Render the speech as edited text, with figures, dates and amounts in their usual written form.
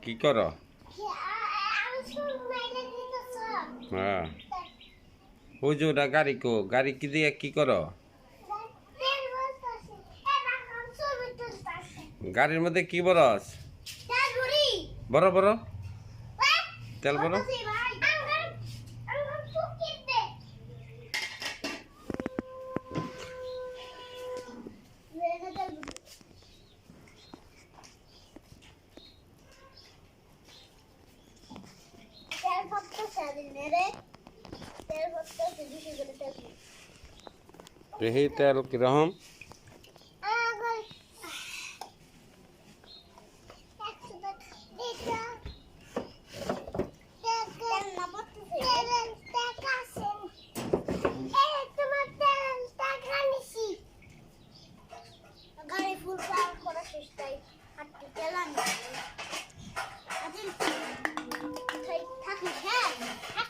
কি করো? হ্যাঁ, ওই যে ওটা গাড়ি কো, গাড়ি কি দিয়ে কি করো? গাড়ির মধ্যে কি বরস? বড় বড় তেল বড়। দেখি তেল কিরকম।